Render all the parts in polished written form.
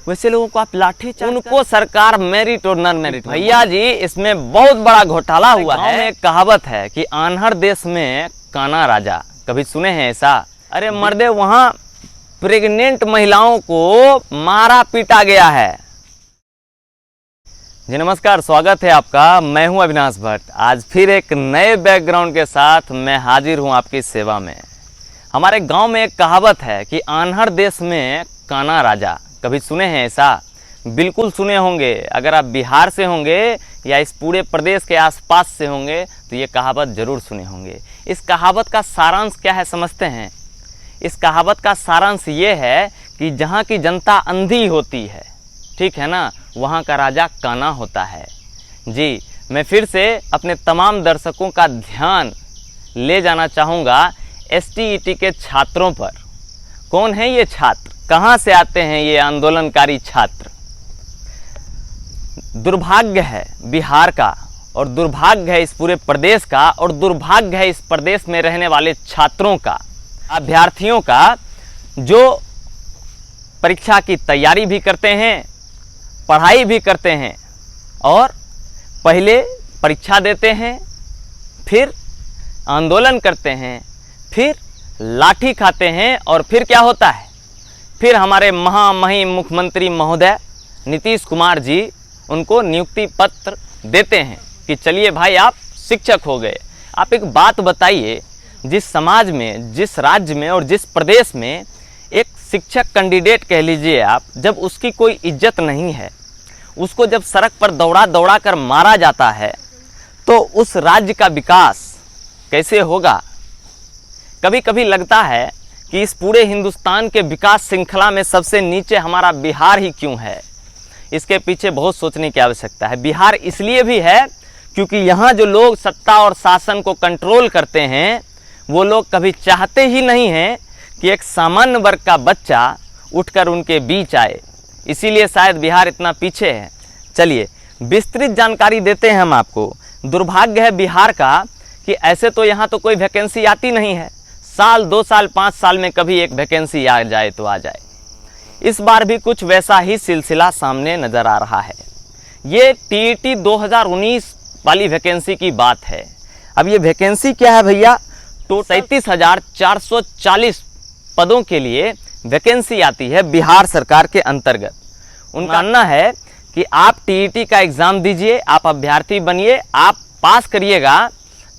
वैसे लोगों को आप लाठी चार्ज उनको सरकार मेरिट और नॉन मेरिट। भैया जी इसमें बहुत बड़ा घोटाला हुआ है। एक कहावत है कि आन्हर देश में काना राजा, कभी सुने हैं ऐसा? अरे मर्दे वहां प्रेग्नेंट महिलाओं को मारा पीटा गया है। जी नमस्कार, स्वागत है आपका। मैं हूं अविनाश भट्ट। आज फिर एक नए बैकग्राउंड के साथ मैं हाजिर हूं आपकी सेवा में। हमारे गांव में एक कहावत है कि आन्हर देश में काना राजा, कभी सुने हैं ऐसा? बिल्कुल सुने होंगे। अगर आप बिहार से होंगे या इस पूरे प्रदेश के आसपास से होंगे तो ये कहावत जरूर सुने होंगे। इस कहावत का सारांश क्या है समझते हैं? इस कहावत का सारांश ये है कि जहाँ की जनता अंधी होती है, ठीक है ना, वहाँ का राजा काना होता है। जी मैं फिर से अपने तमाम दर्शकों का ध्यान ले जाना चाहूँगा STET के छात्रों पर। कौन है ये छात्र, कहाँ से आते हैं ये आंदोलनकारी छात्र? दुर्भाग्य है बिहार का, और दुर्भाग्य है इस पूरे प्रदेश का, और दुर्भाग्य है इस प्रदेश में रहने वाले छात्रों का, अभ्यर्थियों का, जो परीक्षा की तैयारी भी करते हैं, पढ़ाई भी करते हैं, और पहले परीक्षा देते हैं, फिर आंदोलन करते हैं, फिर लाठी खाते हैं, और फिर क्या होता है? फिर हमारे महामहिम मुख्यमंत्री महोदय नीतीश कुमार जी उनको नियुक्ति पत्र देते हैं कि चलिए भाई आप शिक्षक हो गए। आप एक बात बताइए, जिस समाज में, जिस राज्य में और जिस प्रदेश में एक शिक्षक कैंडिडेट कह लीजिए आप, जब उसकी कोई इज्जत नहीं है, उसको जब सड़क पर दौड़ा दौड़ा कर मारा जाता है, तो उस राज्य का विकास कैसे होगा? कभी कभी लगता है कि इस पूरे हिंदुस्तान के विकास श्रृंखला में सबसे नीचे हमारा बिहार ही क्यों है। इसके पीछे बहुत सोचने की आवश्यकता है। बिहार इसलिए भी है क्योंकि यहाँ जो लोग सत्ता और शासन को कंट्रोल करते हैं, वो लोग कभी चाहते ही नहीं हैं कि एक सामान्य वर्ग का बच्चा उठकर उनके बीच आए। इसीलिए शायद बिहार इतना पीछे है। चलिए विस्तृत जानकारी देते हैं हम आपको। दुर्भाग्य है बिहार का कि ऐसे तो यहाँ तो कोई वैकेंसी आती नहीं है। साल 2 साल 5 साल में कभी एक वैकेंसी आ जाए तो आ जाए। इस बार भी कुछ वैसा ही सिलसिला सामने नज़र आ रहा है। ये TET 2019 वाली वैकेंसी की बात है। अब ये वैकेंसी क्या है भैया? तो 37,440 पदों के लिए वैकेंसी आती है बिहार सरकार के अंतर्गत। उनका मानना है कि आप TET का एग्ज़ाम दीजिए, आप अभ्यर्थी बनिए, आप पास करिएगा,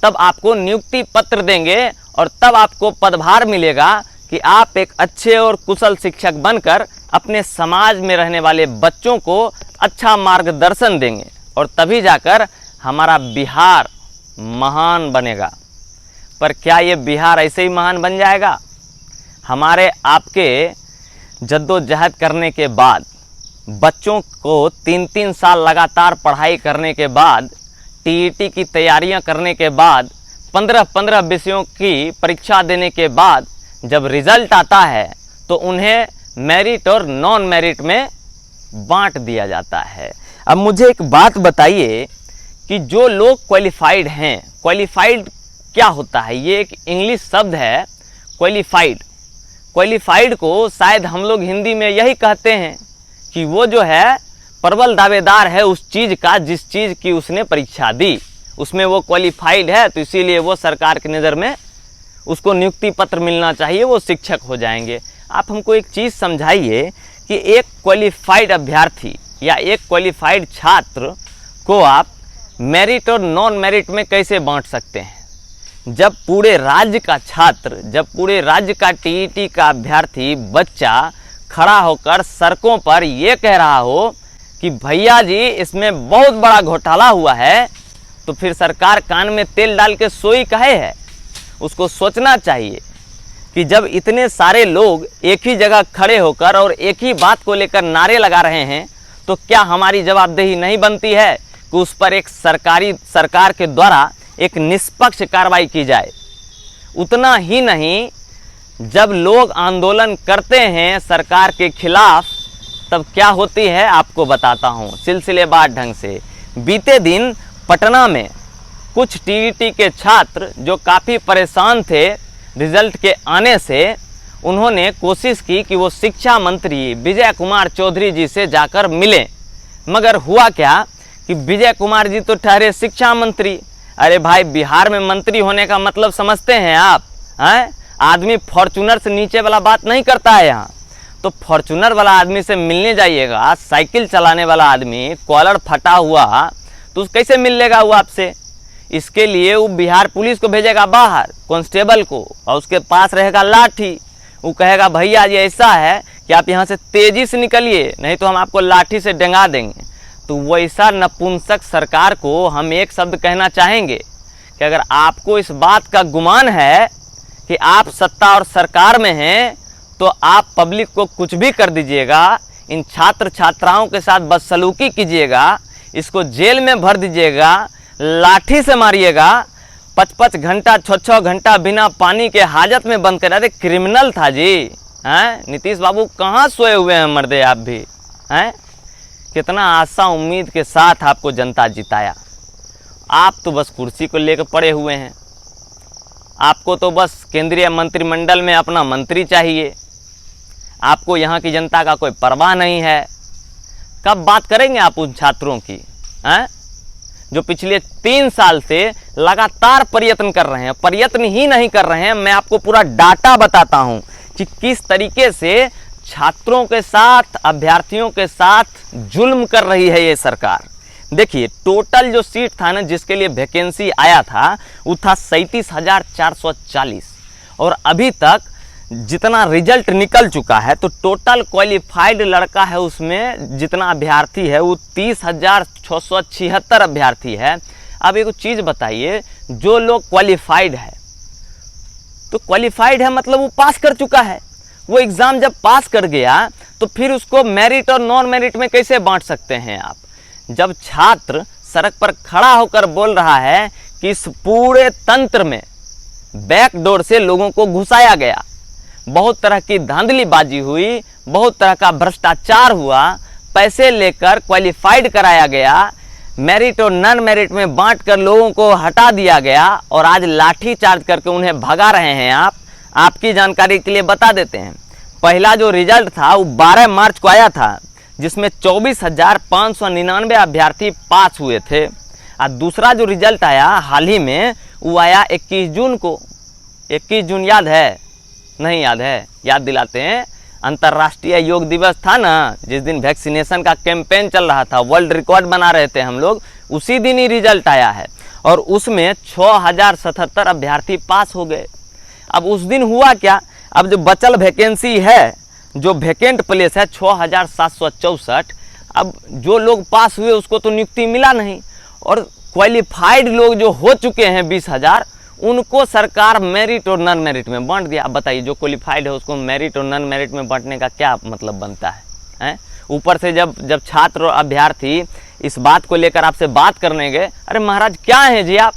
तब आपको नियुक्ति पत्र देंगे और तब आपको पदभार मिलेगा कि आप एक अच्छे और कुशल शिक्षक बनकर अपने समाज में रहने वाले बच्चों को अच्छा मार्गदर्शन देंगे, और तभी जाकर हमारा बिहार महान बनेगा। पर क्या ये बिहार ऐसे ही महान बन जाएगा? हमारे आपके जद्दोजहद करने के बाद, बच्चों को 3-3 साल लगातार पढ़ाई करने के बाद, TET की तैयारियां करने के बाद, 15-15 विषयों की परीक्षा देने के बाद जब रिजल्ट आता है तो उन्हें मेरिट और नॉन मेरिट में बांट दिया जाता है। अब मुझे एक बात बताइए कि जो लोग क्वालिफाइड हैं, क्वालिफाइड क्या होता है? ये एक इंग्लिश शब्द है क्वालिफाइड। क्वालिफाइड को शायद हम लोग हिंदी में यही कहते हैं कि वो जो है प्रबल दावेदार है उस चीज़ का जिस चीज़ की उसने परीक्षा दी, उसमें वो क्वालिफाइड है, तो इसीलिए वो सरकार की नज़र में उसको नियुक्ति पत्र मिलना चाहिए, वो शिक्षक हो जाएंगे। आप हमको एक चीज़ समझाइए कि एक क्वालिफाइड अभ्यर्थी या एक क्वालिफाइड छात्र को आप मेरिट और नॉन मेरिट में कैसे बांट सकते हैं? जब पूरे राज्य का छात्र, जब पूरे राज्य का TET का अभ्यर्थी बच्चा खड़ा होकर सड़कों पर ये कह रहा हो कि भैया जी इसमें बहुत बड़ा घोटाला हुआ है, तो फिर सरकार कान में तेल डाल के सोई काहे है? उसको सोचना चाहिए कि जब इतने सारे लोग एक ही जगह खड़े होकर और एक ही बात को लेकर नारे लगा रहे हैं, तो क्या हमारी जवाबदेही नहीं बनती है कि उस पर एक सरकार के द्वारा एक निष्पक्ष कार्रवाई की जाए? उतना ही नहीं, जब लोग आंदोलन करते हैं सरकार के खिलाफ, तब क्या होती है आपको बताता हूँ सिलसिलेवार ढंग से। बीते दिन पटना में कुछ TET के छात्र जो काफ़ी परेशान थे रिजल्ट के आने से, उन्होंने कोशिश की कि वो शिक्षा मंत्री विजय कुमार चौधरी जी से जाकर मिले, मगर हुआ क्या कि विजय कुमार जी तो ठहरे शिक्षा मंत्री। अरे भाई, बिहार में मंत्री होने का मतलब समझते हैं आप? हैं? आदमी फॉर्चूनर से नीचे वाला बात नहीं करता है यहाँ। तो फॉर्चूनर वाला आदमी से मिलने जाइएगा, साइकिल चलाने वाला आदमी कॉलर फटा हुआ, तो कैसे मिल लेगा वो आपसे? इसके लिए वो बिहार पुलिस को भेजेगा बाहर, कांस्टेबल को, और उसके पास रहेगा लाठी। वो कहेगा भैया ये ऐसा है कि आप यहाँ से तेजी से निकलिए, नहीं तो हम आपको लाठी से डेंगा देंगे। तो वैसा नपुंसक सरकार को हम एक शब्द कहना चाहेंगे कि अगर आपको इस बात का गुमान है कि आप सत्ता और सरकार में हैं, तो आप पब्लिक को कुछ भी कर दीजिएगा, इन छात्र छात्राओं के साथ बदसलूकी कीजिएगा, इसको जेल में भर दीजिएगा, लाठी से मारिएगा, 5-5 घंटा 6-6 घंटा बिना पानी के हाजत में बंद कर। अरे क्रिमिनल था जी, हैं? नीतीश बाबू कहाँ सोए हुए हैं मर्दे आप भी, हैं? कितना आशा उम्मीद के साथ आपको जनता जिताया, आप तो बस कुर्सी को लेकर पड़े हुए हैं। आपको तो बस केंद्रीय मंत्रिमंडल में अपना मंत्री चाहिए, आपको यहाँ की जनता का कोई परवाह नहीं है। कब बात करेंगे आप उन छात्रों की, हैं? जो पिछले 3 साल से लगातार प्रयत्न कर रहे हैं, प्रयत्न ही नहीं कर रहे हैं। मैं आपको पूरा डाटा बताता हूं कि किस तरीके से छात्रों के साथ, अभ्यर्थियों के साथ जुल्म कर रही है ये सरकार। देखिए, टोटल जो सीट था ना, जिसके लिए वैकेंसी आया था, वो था 37,440, और अभी तक जितना रिजल्ट निकल चुका है, तो टोटल क्वालिफाइड लड़का है उसमें जितना अभ्यर्थी है वो 30,676 अभ्यर्थी है। अब एक चीज़ बताइए, जो लोग क्वालिफाइड है, तो क्वालिफाइड है मतलब वो पास कर चुका है। वो एग्ज़ाम जब पास कर गया तो फिर उसको मेरिट और नॉन मेरिट में कैसे बांट सकते हैं आप? जब छात्र सड़क पर खड़ा होकर बोल रहा है कि इस पूरे तंत्र में बैकडोर से लोगों को घुसाया गया, बहुत तरह की धांधलीबाजी हुई, बहुत तरह का भ्रष्टाचार हुआ, पैसे लेकर क्वालिफाइड कराया गया, मेरिट और नॉन मेरिट में बांटकर लोगों को हटा दिया गया, और आज लाठी चार्ज करके उन्हें भगा रहे हैं आप। आपकी जानकारी के लिए बता देते हैं, पहला जो रिजल्ट था वो 12 मार्च को आया था, जिसमें 24,599 अभ्यर्थी पास हुए थे। और दूसरा जो रिजल्ट आया हाल ही में, वो आया 21 जून को। 21 जून याद है? नहीं याद है? याद दिलाते हैं। अंतर्राष्ट्रीय योग दिवस था ना, जिस दिन वैक्सीनेशन का कैंपेन चल रहा था, वर्ल्ड रिकॉर्ड बना रहे थे हम लोग, उसी दिन ही रिजल्ट आया है, और उसमें 6,077 अभ्यर्थी पास हो गए। अब उस दिन हुआ क्या, अब जो बचल वैकेंसी है, जो वैकेंट प्लेस है 6,764, अब जो लोग पास हुए उसको तो नियुक्ति मिला नहीं, और क्वालिफाइड लोग जो हो चुके हैं 20,000, उनको सरकार मेरिट और नॉन मेरिट में बांट दिया। अब बताइए, जो क्वालिफाइड है उसको मेरिट और नॉन मेरिट में बांटने का क्या मतलब बनता है? ऊपर से जब छात्र और अभ्यर्थी इस बात को लेकर आपसे बात करने गए, अरे महाराज क्या है जी आप?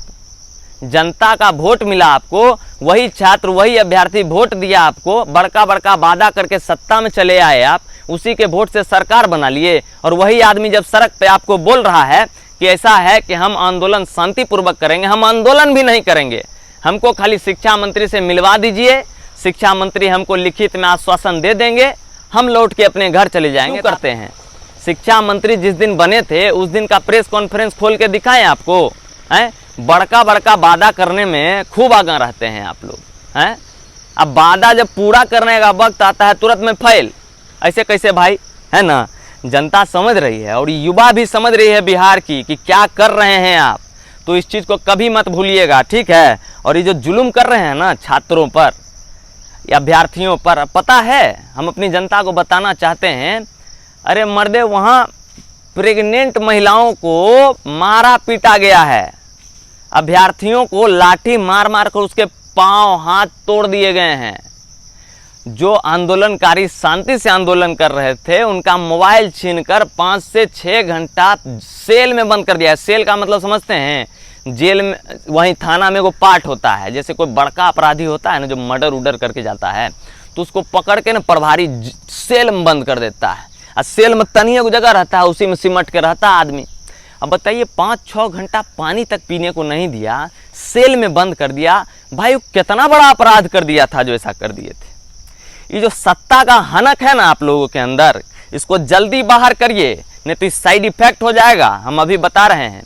जनता का वोट मिला आपको, वही छात्र वही अभ्यर्थी वोट दिया आपको, बड़का बड़का वादा करके सत्ता में चले आए आप, उसी के वोट से सरकार बना लिए, और वही आदमी जब सड़क पे आपको बोल रहा है कि ऐसा है कि हम आंदोलन शांतिपूर्वक करेंगे, हम आंदोलन भी नहीं करेंगे, हमको खाली शिक्षा मंत्री से मिलवा दीजिए, शिक्षा मंत्री हमको लिखित में आश्वासन दे देंगे, हम लौट के अपने घर चले जाएंगे। करते हैं, शिक्षा मंत्री जिस दिन बने थे उस दिन का प्रेस कॉन्फ्रेंस खोल के दिखाएं आपको, हैं? बड़का बड़का वादा करने में खूब आगे रहते हैं आप लोग, हैं? अब वादा जब पूरा करने का वक्त आता है तुरंत में फेल, ऐसे कैसे भाई? है ना, जनता समझ रही है और युवा भी समझ रही है बिहार की कि क्या कर रहे हैं आप, तो इस चीज़ को कभी मत भूलिएगा, ठीक है? और ये जो जुल्म कर रहे हैं ना छात्रों पर या अभ्यर्थियों पर, पता है, हम अपनी जनता को बताना चाहते हैं, अरे मर्दे वहाँ प्रेग्नेंट महिलाओं को मारा पीटा गया है, अभ्यर्थियों को लाठी मार मार कर उसके पांव हाथ तोड़ दिए गए हैं। जो आंदोलनकारी शांति से आंदोलन कर रहे थे उनका मोबाइल छीनकर 5 से 6 घंटा सेल में बंद कर दिया है। सेल का मतलब समझते हैं? जेल में, वहीं थाना में वो पार्ट होता है, जैसे कोई बड़का अपराधी होता है ना जो मर्डर उडर करके जाता है, तो उसको पकड़ के ना प्रभारी सेल में बंद कर देता है, और सेल में तनिए को जगह रहता है, उसी में सिमट के रहता है आदमी। अब बताइए, 5-6 घंटा पानी तक पीने को नहीं दिया, सेल में बंद कर दिया, भाई कितना बड़ा अपराध कर दिया था जो ऐसा कर दिए थे। ये जो सत्ता का हनक है ना आप लोगों के अंदर, इसको जल्दी बाहर करिए, नहीं तो इस साइड इफेक्ट हो जाएगा, हम अभी बता रहे हैं।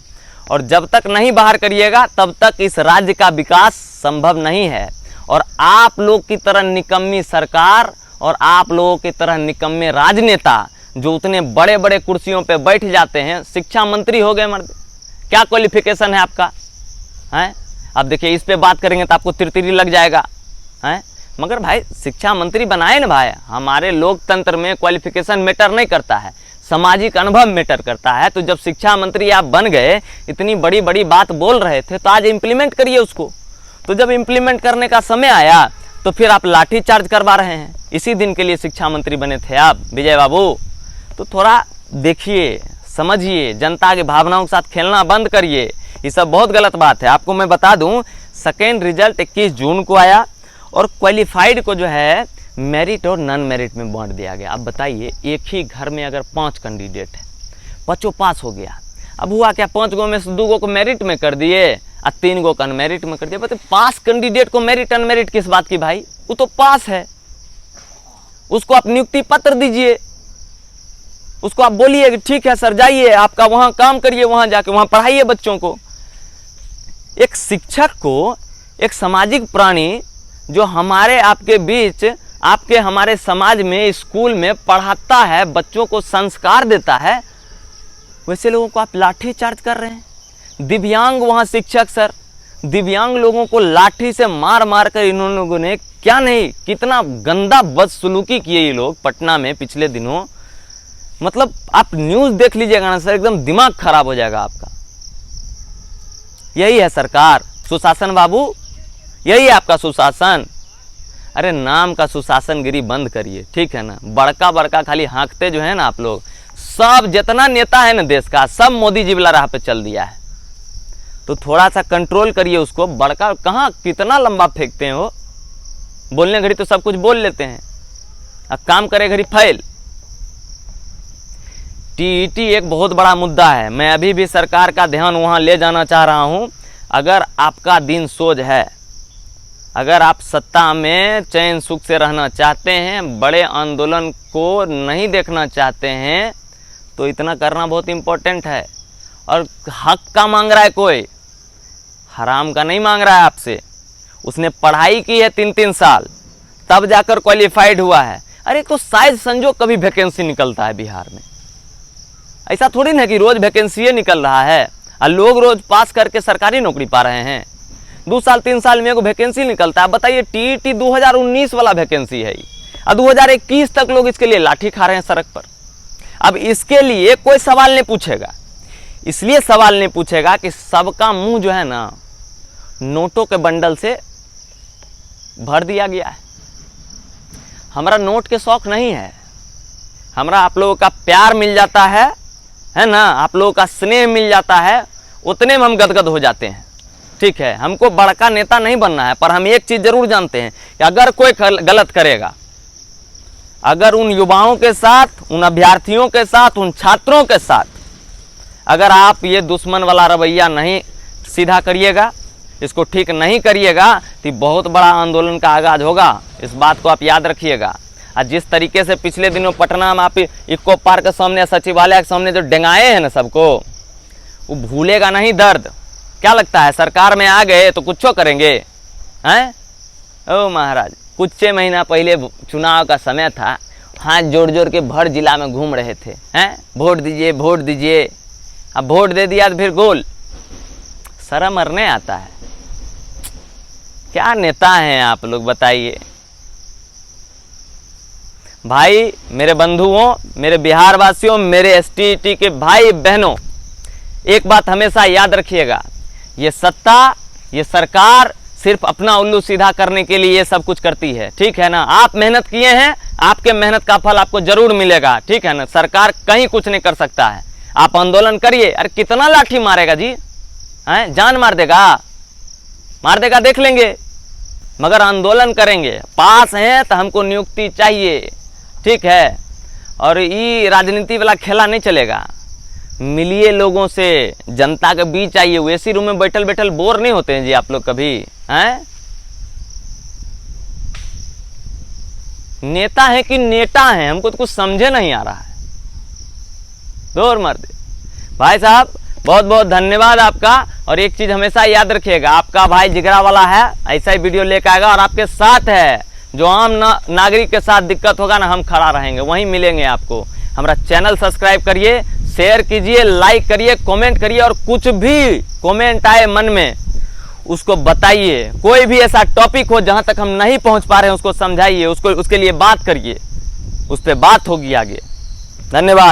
और जब तक नहीं बाहर करिएगा तब तक इस राज्य का विकास संभव नहीं है। और आप लोग की तरह निकम्मी सरकार और आप लोगों की तरह निकम्मे राजनेता जो उतने बड़े बड़े कुर्सियों पे बैठ जाते हैं, शिक्षा मंत्री हो गए मर्द, क्या क्वालिफिकेशन है आपका, हैं? अब देखिए इस पे बात करेंगे तो आपको तिरतिरी लग जाएगा, हैं? मगर भाई शिक्षा मंत्री बनाए ना भाई, हमारे लोकतंत्र में क्वालिफिकेशन मैटर नहीं करता है, सामाजिक अनुभव मैटर करता है। तो जब शिक्षा मंत्री आप बन गए, इतनी बड़ी बड़ी बात बोल रहे थे, तो आज इम्प्लीमेंट करिए उसको। तो जब इम्प्लीमेंट करने का समय आया तो फिर आप लाठी चार्ज करवा रहे हैं। इसी दिन के लिए शिक्षा मंत्री बने थे आप विजय बाबू, तो थोड़ा देखिए, समझिए, जनता की भावनाओं के साथ खेलना बंद करिए, ये सब बहुत गलत बात है। आपको मैं बता दूं, सेकेंड रिजल्ट 21 जून को आया और क्वालिफाइड को जो है मेरिट और नॉन मेरिट में बांट दिया गया। अब बताइए, एक ही घर में अगर 5 कैंडिडेट है, 5 पास हो गया, अब हुआ क्या, 5 गो में से 2 गो को मेरिट में कर दिए और 3 गो को अनमेरिट में कर दिया। बताइए, पास कैंडिडेट को मेरिट अनमेरिट किस बात की भाई, वो तो पास है, उसको आप नियुक्ति पत्र दीजिए, उसको आप बोलिए कि ठीक है सर जाइए, आपका वहां काम करिए, वहां जाके वहां पढ़ाइए बच्चों को। एक शिक्षक को, एक सामाजिक प्राणी जो हमारे आपके बीच, आपके हमारे समाज में, स्कूल में पढ़ाता है, बच्चों को संस्कार देता है, वैसे लोगों को आप लाठी चार्ज कर रहे हैं। दिव्यांग वहां शिक्षक सर, दिव्यांग लोगों को लाठी से मार मार कर इन लोगों ने क्या नहीं, कितना गंदा बदसलूकी किए ये लोग पटना में पिछले दिनों। मतलब आप न्यूज देख लीजिएगा ना सर, एकदम दिमाग खराब हो जाएगा आपका। यही है सरकार, सुशासन बाबू, यही है आपका सुशासन। अरे नाम का सुशासनगिरी बंद करिए, ठीक है ना। बड़का बड़का खाली हाँकते जो है ना आप लोग, सब जितना नेता है ना देश का, सब मोदी जी वाला राह पे चल दिया है। तो थोड़ा सा कंट्रोल करिए उसको। बड़का कहाँ कितना लंबा फेंकते हैं वो, बोलने घड़ी तो सब कुछ बोल लेते हैं, अब काम करे घड़ी फैल। टीईटी एक बहुत बड़ा मुद्दा है, मैं अभी भी सरकार का ध्यान वहां ले जाना चाह रहा हूं। अगर आपका दिन सोच है, अगर आप सत्ता में चैन सुख से रहना चाहते हैं, बड़े आंदोलन को नहीं देखना चाहते हैं, तो इतना करना बहुत इम्पोर्टेंट है। और हक का मांग रहा है कोई, हराम का नहीं मांग रहा है आपसे। उसने पढ़ाई की है 3-3 साल, तब जाकर क्वालिफाइड हुआ है। अरे तो शायद संजोग कभी वैकेंसी निकलता है बिहार में, ऐसा थोड़ी ना कि रोज वैकेंसी निकल रहा है और लोग रोज पास करके सरकारी नौकरी पा रहे हैं। 2 साल 3 साल में एगो वैकेंसी निकलता है। बताइए, टीईटी 2019 वाला वैकेंसी है और 2021 तक लोग इसके लिए लाठी खा रहे हैं सड़क पर। अब इसके लिए कोई सवाल नहीं पूछेगा, इसलिए सवाल नहीं पूछेगा कि सबका मुंह जो है ना नोटों के बंडल से भर दिया गया है। हमारा नोट के शौक नहीं है, हमारा आप लोगों का प्यार मिल जाता है ना, आप लोगों का स्नेह मिल जाता है, उतने में हम गदगद हो जाते हैं। ठीक है, हमको बड़का नेता नहीं बनना है, पर हम एक चीज जरूर जानते हैं कि अगर कोई गलत करेगा, अगर उन युवाओं के साथ, उन अभ्यर्थियों के साथ, उन छात्रों के साथ अगर आप ये दुश्मन वाला रवैया नहीं सीधा करिएगा, इसको ठीक नहीं करिएगा, तो बहुत बड़ा आंदोलन का आगाज होगा। इस बात को आप याद रखिएगा। और जिस तरीके से पिछले दिनों पटना में आप इको पार्क के सामने, सचिवालय के सामने जो डेंगाए हैं ना सबको, वो भूलेगा नहीं दर्द। क्या लगता है सरकार में आ गए तो कुछ करेंगे हैं? ओ महाराज, कुछ महीना पहले चुनाव का समय था, हाथ जोड़ जोड़ के भर जिला में घूम रहे थे, हैं वोट दीजिए वोट दीजिए। अब वोट दे दिया तो फिर गोल, शर्म मरने आता है। क्या नेता हैं आप लोग, बताइए भाई। मेरे बंधुओं, मेरे बिहार वासियों, मेरे एसटीटी के भाई बहनों, एक बात हमेशा याद रखिएगा, ये सत्ता, ये सरकार सिर्फ अपना उल्लू सीधा करने के लिए ये सब कुछ करती है, ठीक है ना। आप मेहनत किए हैं, आपके मेहनत का फल आपको जरूर मिलेगा, ठीक है ना। सरकार कहीं कुछ नहीं कर सकता है। आप आंदोलन करिए। अरे कितना लाठी मारेगा जी, हैं? जान मार देगा, देख लेंगे, मगर आंदोलन करेंगे। पास हैं तो हमको नियुक्ति चाहिए, ठीक है। और ये राजनीति वाला खेला नहीं चलेगा। मिलिए लोगों से, जनता के बीच आइए। एसी रूम में बैठल बैठल बोर नहीं होते हैं जी आप लोग कभी, हैं? नेता है कि नेता है, हमको तो कुछ समझे नहीं आ रहा है। दूर मर्द भाई साहब, बहुत बहुत धन्यवाद आपका। और एक चीज हमेशा याद रखिएगा, आपका भाई जिगरा वाला है, ऐसा ही वीडियो लेकर आएगा और आपके साथ है। जो आम नागरिक के साथ दिक्कत होगा ना, हम खड़ा रहेंगे, वहीं मिलेंगे आपको। हमारा चैनल सब्सक्राइब करिए, शेयर कीजिए, लाइक करिए, कमेंट करिए, और कुछ भी कमेंट आए मन में उसको बताइए। कोई भी ऐसा टॉपिक हो जहां तक हम नहीं पहुंच पा रहे हैं उसको समझाइए, उसके लिए बात करिए, उस पर बात होगी आगे। धन्यवाद।